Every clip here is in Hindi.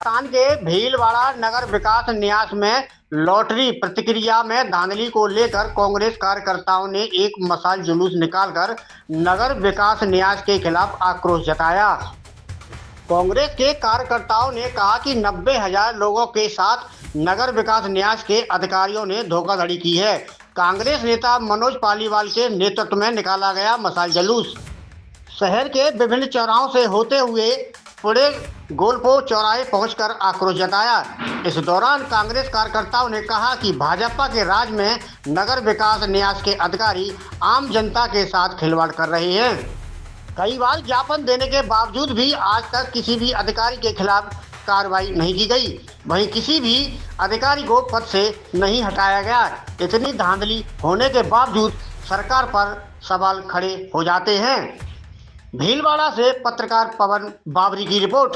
राजस्थान के भीलवाड़ा नगर विकास न्यास में लॉटरी प्रक्रिया में धांधली को लेकर कांग्रेस कार्यकर्ताओं ने एक मशाल जुलूस निकालकर नगर विकास न्यास के खिलाफ आक्रोश जताया। कांग्रेस के कार्यकर्ताओं ने कहा कि 90,000 लोगों के साथ नगर विकास न्यास के अधिकारियों ने धोखाधड़ी की है। कांग्रेस नेता मनोज पालीवाल के नेतृत्व में निकाला गया मशाल जुलूस शहर के विभिन्न चौराहों से होते हुए पुणे गोलपो चौराहे पहुंचकर आक्रोश जताया। इस दौरान कांग्रेस कार्यकर्ताओं ने कहा कि भाजपा के राज में नगर विकास न्यास के अधिकारी आम जनता के साथ खिलवाड़ कर रहे हैं। कई बार ज्ञापन देने के बावजूद भी आज तक किसी भी अधिकारी के खिलाफ कार्रवाई नहीं की गई, वहीं किसी भी अधिकारी को पद से नहीं हटाया गया। इतनी धांधली होने के बावजूद सरकार पर सवाल खड़े हो जाते हैं। भीलवाड़ा से पत्रकार पवन बाबरी की रिपोर्ट।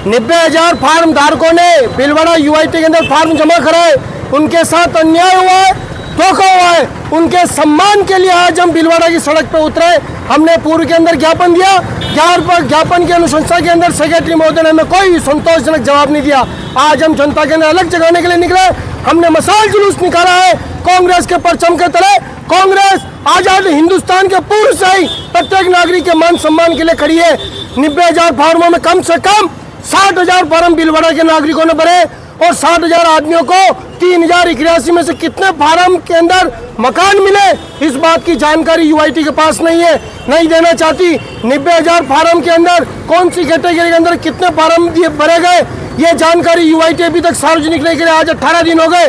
90,000 फार्म धारकों ने भीलवाड़ा यूआईटी के अंदर फार्म जमा कराए, उनके साथ अन्याय हुआ है, धोखा हुआ है। उनके सम्मान के लिए आज हम भीलवाड़ा की सड़क पर उतरे। हमने पूर्व के अंदर ज्ञापन दिया, ज्ञापन की अनुशंसा के अंदर सेक्रेटरी महोदय ने हमें कोई संतोषजनक जवाब नहीं दिया। आज हम जनता के अंदर अलग जगाने के लिए निकले। हमने मशाल जुलूस निकाला है कांग्रेस के परचम के तले। कांग्रेस आजाद हिंदुस्तान के पूर्व से ही प्रत्येक नागरिक के मान सम्मान के लिए खड़ी है। 90,000 फार्मों में कम से कम 60,000 फार्म भीलवाड़ा के नागरिकों ने भरे और 60,000 आदमियों को 3,081 में से कितने फार्म के अंदर मकान मिले, इस बात की जानकारी यूआईटी के पास नहीं है, नहीं देना चाहती। 90,000 फार्म के अंदर कौन सी कैटेगरी के अंदर कितने फार्म भरे गए, ये जानकारी यूआईटी अभी तक सार्वजनिक नहीं करे। आज 18 दिन हो गए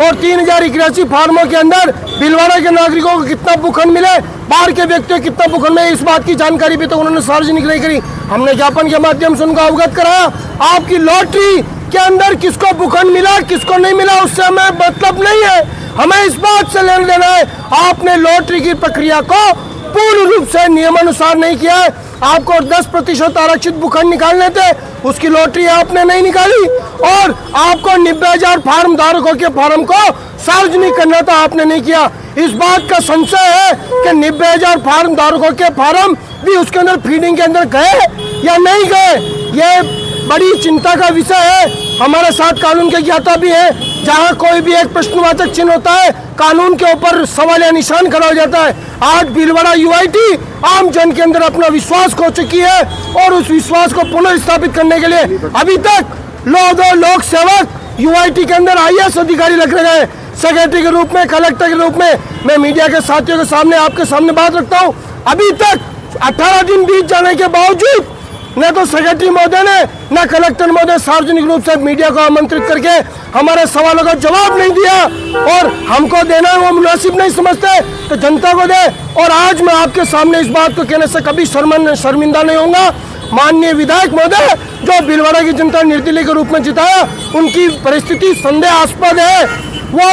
और 3,081 फार्मों के अंदर भीलवाड़ा के नागरिकों को कितना भूखंड मिले, बाहर के व्यक्तियों को कितना भूखंड मिले, इस बात की जानकारी भी तो उन्होंने सार्वजनिक नहीं करी। हमने ज्ञापन के माध्यम से उनको अवगत कराया। आपकी लॉटरी के अंदर किसको भूखंड मिला, किसको नहीं मिला, उससे हमें मतलब नहीं है। हमें इस बात से लेना देना है, आपने लॉटरी की प्रक्रिया को पूर्ण रूप से नियमानुसार नहीं किया है। आपको 10% आरक्षित भूखंड निकालने थे, उसकी लॉटरी आपने नहीं निकाली। और आपको 90,000 फार्म धारकों के फार्म को सार्वजनिक करना था, आपने नहीं किया। इस बात का संशय है कि 90,000 फार्म धारकों के फार्म भी उसके अंदर फीडिंग के अंदर गए या नहीं गए, ये बड़ी चिंता का विषय है। हमारे साथ कानून के ज्ञाता भी है। जहां कोई भी एक प्रश्नवाचक चिन्ह होता है, कानून के ऊपर सवाल या निशान खड़ा हो जाता है। आज भीलवाड़ा यूआईटी आम जन के अंदर अपना विश्वास खो चुकी है और उस विश्वास को पुनर्स्थापित करने के लिए अभी तक लोक सेवक यूआईटी के अंदर IAS अधिकारी लग रहे हैं, सेक्रेटरी के रूप में, कलेक्टर के रूप में। मैं मीडिया के साथियों के सामने आपके सामने बात रखता हूँ, अभी तक 18 दिन बीत जाने के बावजूद न तो सेक्रेटरी महोदय ने न कलेक्टर महोदय सार्वजनिक रूप से मीडिया को आमंत्रित करके हमारे सवालों का जवाब नहीं दिया और हमको देना वो मुनासिब नहीं समझते तो जनता को दे। और आज मैं आपके सामने इस बात को कहने से कभी शर्मिंदा नहीं होऊंगा। माननीय विधायक महोदय जो भीलवाड़ा की जनता निर्दलीय के रूप में जिताया, उनकी परिस्थिति संदेहास्पद है। वो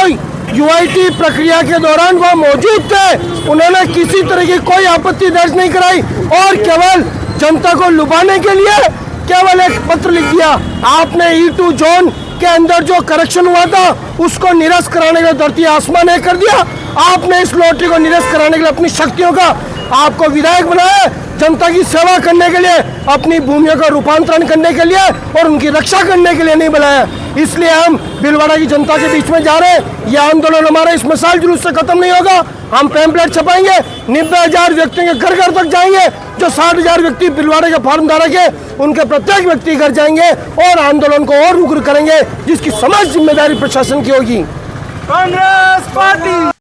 यूआईटी प्रक्रिया के दौरान वो मौजूद थे, उन्होंने किसी तरह की कोई आपत्ति दर्ज नहीं कराई और केवल जनता को लुभाने के लिए केवल एक पत्र लिख दिया। आपने E2 जोन के अंदर जो करेक्शन हुआ था उसको निरस्त कराने का धरती आसमान एक कर दिया। आपने इस लॉटरी को निरस्त कराने के लिए अपनी शक्तियों का आपको विधायक बनाया, जनता की सेवा करने के लिए, अपनी भूमियों का रूपांतरण करने के लिए और उनकी रक्षा करने के लिए नहीं बनाया। इसलिए हम भीलवाड़ा की जनता के बीच में जा रहे हैं। यह आंदोलन हमारा इस मशाल जुलूस से खत्म नहीं होगा। हम पैम्पलेट छपाएंगे, 90,000 व्यक्तियों के घर घर तक जाएंगे। जो 60,000 व्यक्ति भीलवाड़ा के फार्म धारक है, उनके प्रत्येक व्यक्ति घर जाएंगे और आंदोलन को और उग्र करेंगे, जिसकी समस्त जिम्मेदारी प्रशासन की होगी। कांग्रेस पार्टी।